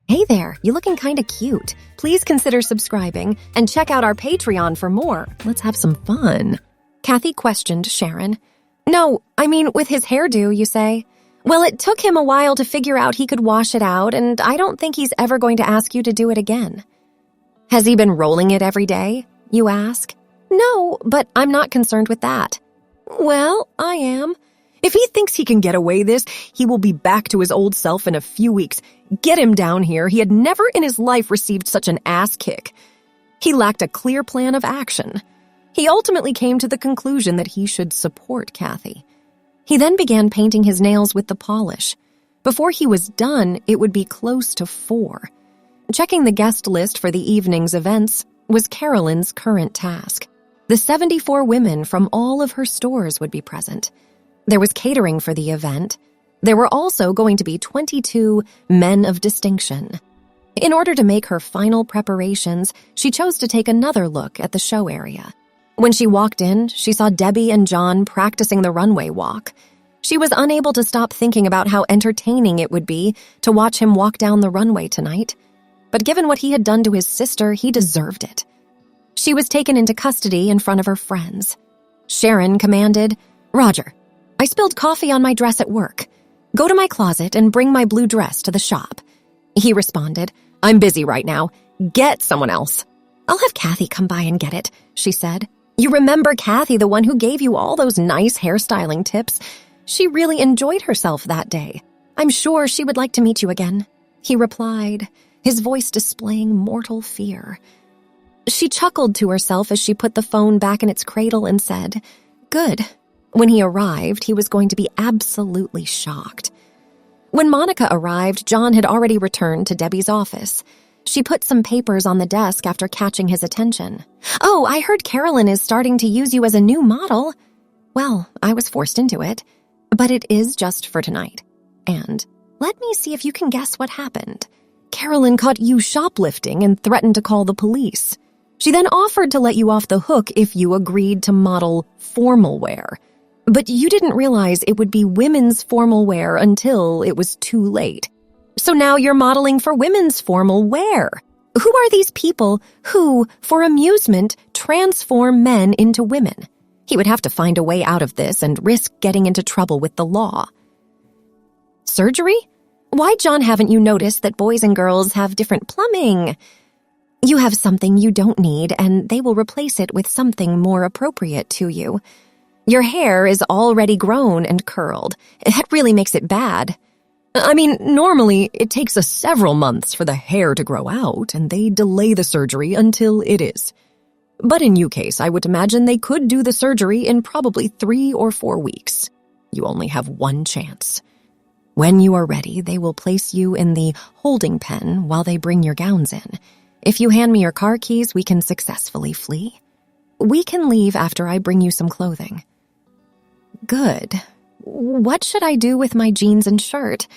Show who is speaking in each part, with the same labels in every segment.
Speaker 1: Hey there, you looking kinda cute. Please consider subscribing and check out our Patreon for more. Let's have some fun. Kathy questioned Sharon. No, I mean with his hairdo, you say? Well, it took him a while to figure out he could wash it out, and I don't think he's ever going to ask you to do it again. Has he been rolling it every day? You ask. No, but I'm not concerned with that. Well, I am. If he thinks he can get away this, he will be back to his old self in a few weeks. Get him down here. He had never in his life received such an ass kick. He lacked a clear plan of action. He ultimately came to the conclusion that he should support Kathy. He then began painting his nails with the polish. Before he was done, it would be close to 4. Checking the guest list for the evening's events was Carolyn's current task. The 74 women from all of her stores would be present. There was catering for the event. There were also going to be 22 men of distinction. In order to make her final preparations, she chose to take another look at the show area. When she walked in, she saw Debbie and John practicing the runway walk. She was unable to stop thinking about how entertaining it would be to watch him walk down the runway tonight. But given what he had done to his sister, he deserved it. She was taken into custody in front of her friends. Sharon commanded, Roger, I spilled coffee on my dress at work. Go to my closet and bring my blue dress to the shop. He responded, I'm busy right now. Get someone else. I'll have Kathy come by and get it, she said. You remember Kathy, the one who gave you all those nice hairstyling tips? She really enjoyed herself that day. I'm sure she would like to meet you again. He replied, his voice displaying mortal fear. She chuckled to herself as she put the phone back in its cradle and said, Good. When he arrived, he was going to be absolutely shocked. When Monica arrived, John had already returned to Debbie's office. She put some papers on the desk after catching his attention. Oh, I heard Carolyn is starting to use you as a new model. Well, I was forced into it, but it is just for tonight. And let me see if you can guess what happened. Carolyn caught you shoplifting and threatened to call the police. She then offered to let you off the hook if you agreed to model formal wear. But you didn't realize it would be women's formal wear until it was too late. So now you're modeling for women's formal wear. Who are these people who, for amusement, transform men into women? He would have to find a way out of this and risk getting into trouble with the law. Surgery? Why, John, haven't you noticed that boys and girls have different plumbing? You have something you don't need, and they will replace it with something more appropriate to you. Your hair is already grown and curled. That really makes it bad. I mean, normally it takes us several months for the hair to grow out, and they delay the surgery until it is. But in your case, I would imagine they could do the surgery in probably 3 or 4 weeks. You only have one chance. When you are ready, they will place you in the holding pen while they bring your gowns in. If you hand me your car keys, we can successfully flee. We can leave after I bring you some clothing. Good. What should I do with my jeans and shirt?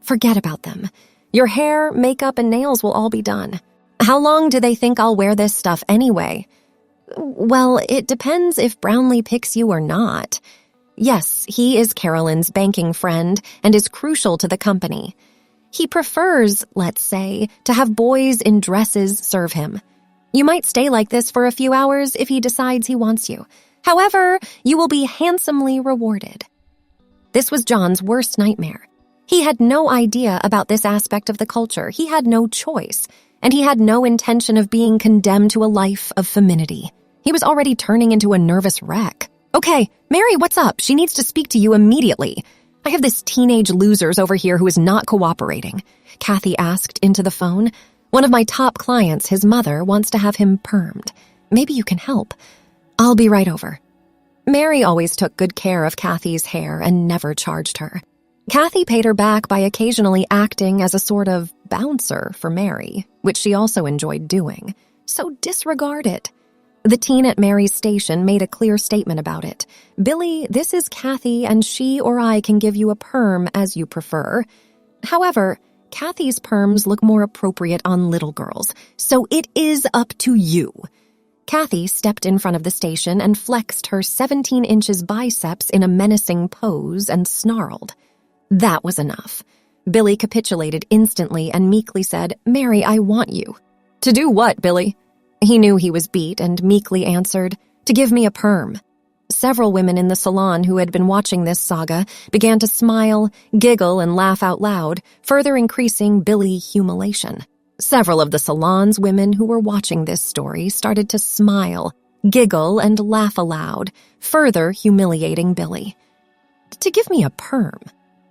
Speaker 1: Forget about them. Your hair, makeup, and nails will all be done. How long do they think I'll wear this stuff anyway? Well, it depends if Brownlee picks you or not. Yes, he is Carolyn's banking friend and is crucial to the company. He prefers, let's say, to have boys in dresses serve him. You might stay like this for a few hours if he decides he wants you. However, you will be handsomely rewarded. This was John's worst nightmare. He had no idea about this aspect of the culture. He had no choice, and he had no intention of being condemned to a life of femininity. He was already turning into a nervous wreck. Okay, Mary, what's up? She needs to speak to you immediately. I have this teenage losers over here who is not cooperating. Kathy asked into the phone. One of my top clients, his mother, wants to have him permed. Maybe you can help. I'll be right over. Mary always took good care of Kathy's hair and never charged her. Kathy paid her back by occasionally acting as a sort of bouncer for Mary, which she also enjoyed doing. So disregard it. The teen at Mary's station made a clear statement about it. Billy, this is Kathy, and she or I can give you a perm as you prefer. However, Kathy's perms look more appropriate on little girls, so it is up to you. Kathy stepped in front of the station and flexed her 17 inches biceps in a menacing pose and snarled. That was enough. Billy capitulated instantly and meekly said, "Mary, I want you." "To do what, Billy?" He knew he was beat and meekly answered, "To give me a perm." Several women in the salon who had been watching this saga began to smile, giggle, and laugh out loud, further increasing Billy's humiliation. Several of the salon's women who were watching this story started to smile, giggle, and laugh aloud, further humiliating Billy. To give me a perm.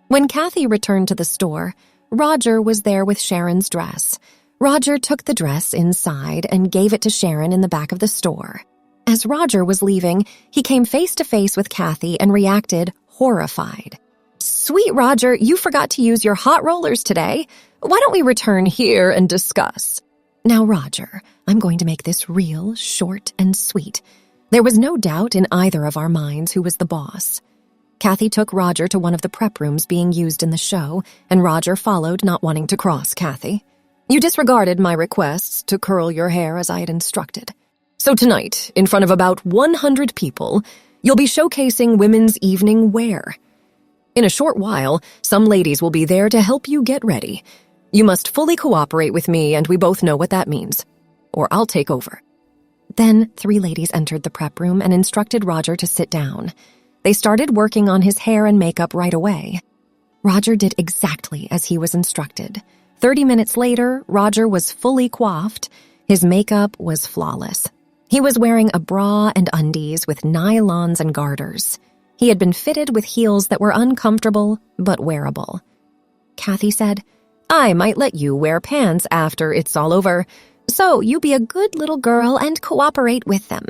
Speaker 1: When Kathy returned to the store, Roger was there with Sharon's dress. Roger took the dress inside and gave it to Sharon in the back of the store. As Roger was leaving, he came face to face with Kathy and reacted horrified. "Sweet Roger, you forgot to use your hot rollers today. Why don't we return here and discuss?" Now, Roger, I'm going to make this real, short, and sweet. There was no doubt in either of our minds who was the boss. Kathy took Roger to one of the prep rooms being used in the show, and Roger followed, not wanting to cross Kathy. "You disregarded my requests to curl your hair as I had instructed. So tonight, in front of about 100 people, you'll be showcasing women's evening wear. In a short while, some ladies will be there to help you get ready. You must fully cooperate with me, and we both know what that means. Or I'll take over." Then 3 ladies entered the prep room and instructed Roger to sit down. They started working on his hair and makeup right away. Roger did exactly as he was instructed. 30 minutes later, Roger was fully coiffed. His makeup was flawless. He was wearing a bra and undies with nylons and garters. He had been fitted with heels that were uncomfortable but wearable. Kathy said, "I might let you wear pants after it's all over, so you be a good little girl and cooperate with them.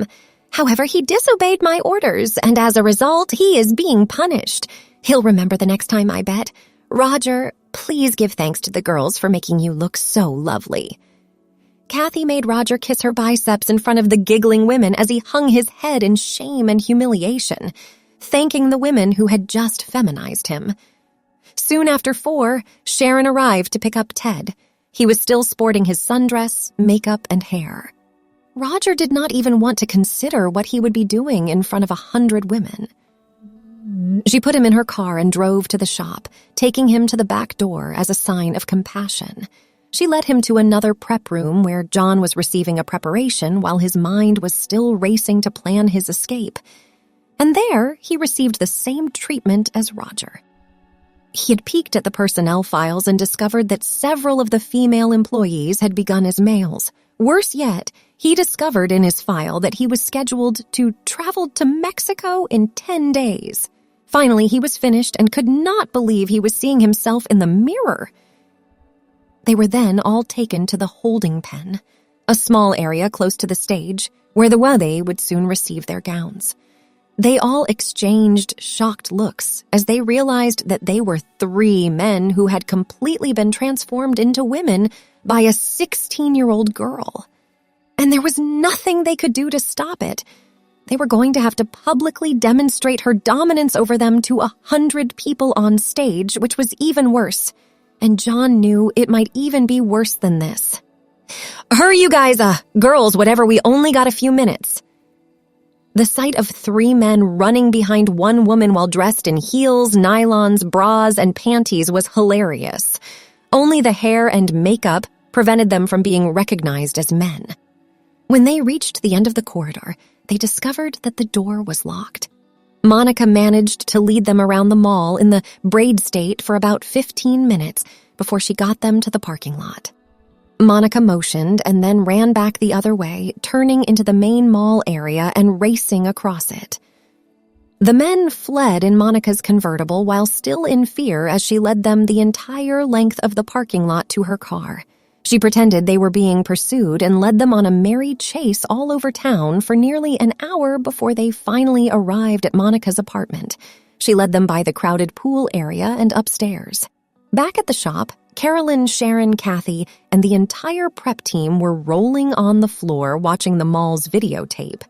Speaker 1: However, he disobeyed my orders, and as a result, he is being punished. He'll remember the next time, I bet. Roger, please give thanks to the girls for making you look so lovely." Kathy made Roger kiss her biceps in front of the giggling women as he hung his head in shame and humiliation, thanking the women who had just feminized him. Soon after 4, Sharon arrived to pick up Ted. He was still sporting his sundress, makeup, and hair. Roger did not even want to consider what he would be doing in front of 100 women. She put him in her car and drove to the shop, taking him to the back door as a sign of compassion. She led him to another prep room where John was receiving a preparation while his mind was still racing to plan his escape. And there, he received the same treatment as Roger. He had peeked at the personnel files and discovered that several of the female employees had begun as males. Worse yet, he discovered in his file that he was scheduled to travel to Mexico in 10 days. Finally, he was finished and could not believe he was seeing himself in the mirror. They were then all taken to the holding pen, a small area close to the stage where the Wade would soon receive their gowns. They all exchanged shocked looks as they realized that they were 3 men who had completely been transformed into women by a 16-year-old girl. And there was nothing they could do to stop it. They were going to have to publicly demonstrate her dominance over them to 100 people on stage, which was even worse. And John knew it might even be worse than this. "Hurry, you guys, girls, whatever, we only got a few minutes." The sight of 3 men running behind one woman while dressed in heels, nylons, bras, and panties was hilarious. Only the hair and makeup prevented them from being recognized as men. When they reached the end of the corridor, they discovered that the door was locked. Monica managed to lead them around the mall in the braid state for about 15 minutes before she got them to the parking lot. Monica motioned and then ran back the other way, turning into the main mall area and racing across it. The men fled in Monica's convertible while still in fear as she led them the entire length of the parking lot to her car. She pretended they were being pursued and led them on a merry chase all over town for nearly an hour before they finally arrived at Monica's apartment. She led them by the crowded pool area and upstairs. Back at the shop, Carolyn, Sharon, Kathy, and the entire prep team were rolling on the floor watching the mall's videotape.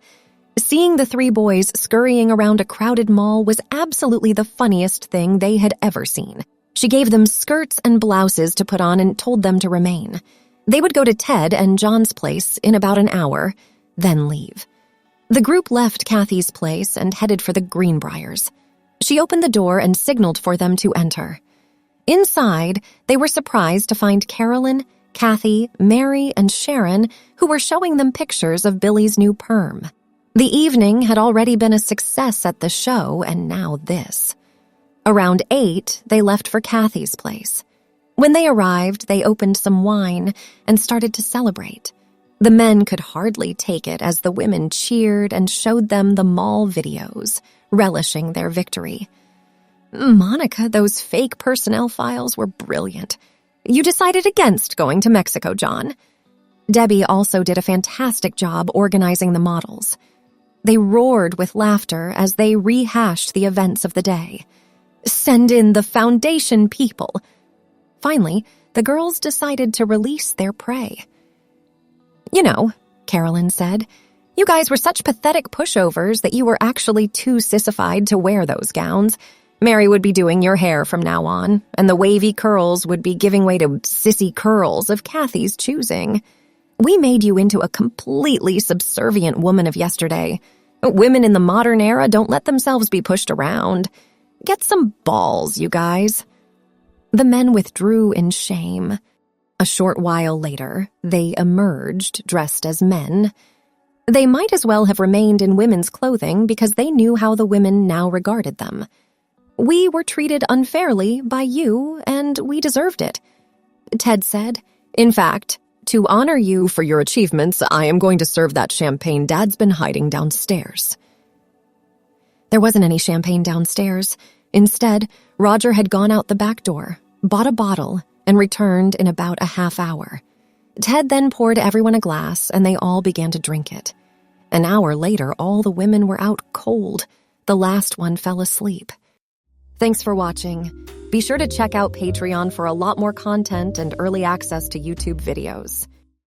Speaker 1: Seeing the 3 boys scurrying around a crowded mall was absolutely the funniest thing they had ever seen. She gave them skirts and blouses to put on and told them to remain. They would go to Ted and John's place in about an hour, then leave. The group left Kathy's place and headed for the Greenbriers. She opened the door and signaled for them to enter. Inside, they were surprised to find Carolyn, Kathy, Mary, and Sharon, who were showing them pictures of Billy's new perm. The evening had already been a success at the show, and now this. Around 8, they left for Kathy's place. When they arrived, they opened some wine and started to celebrate. The men could hardly take it as the women cheered and showed them the mall videos, relishing their victory. Monica, those fake personnel files were brilliant. You decided against going to Mexico, John. Debbie also did a fantastic job organizing the models. They roared with laughter as they rehashed the events of the day. Send in the Foundation people. Finally, the girls decided to release their prey. You know, Carolyn said, you guys were such pathetic pushovers that you were actually too sissified to wear those gowns. Mary would be doing your hair from now on, and the wavy curls would be giving way to sissy curls of Kathy's choosing. We made you into a completely subservient woman of yesterday. Women in the modern era don't let themselves be pushed around. Get some balls, you guys. The men withdrew in shame. A short while later, they emerged dressed as men. They might as well have remained in women's clothing because they knew how the women now regarded them. We were treated unfairly by you, and we deserved it, Ted said. In fact, to honor you for your achievements, I am going to serve that champagne Dad's been hiding downstairs. There wasn't any champagne downstairs. Instead, Roger had gone out the back door, bought a bottle, and returned in about a half hour. Ted then poured everyone a glass, and they all began to drink it. An hour later, all the women were out cold. The last one fell asleep. Thanks for watching. Be sure to check out Patreon for a lot more content and early access to YouTube videos.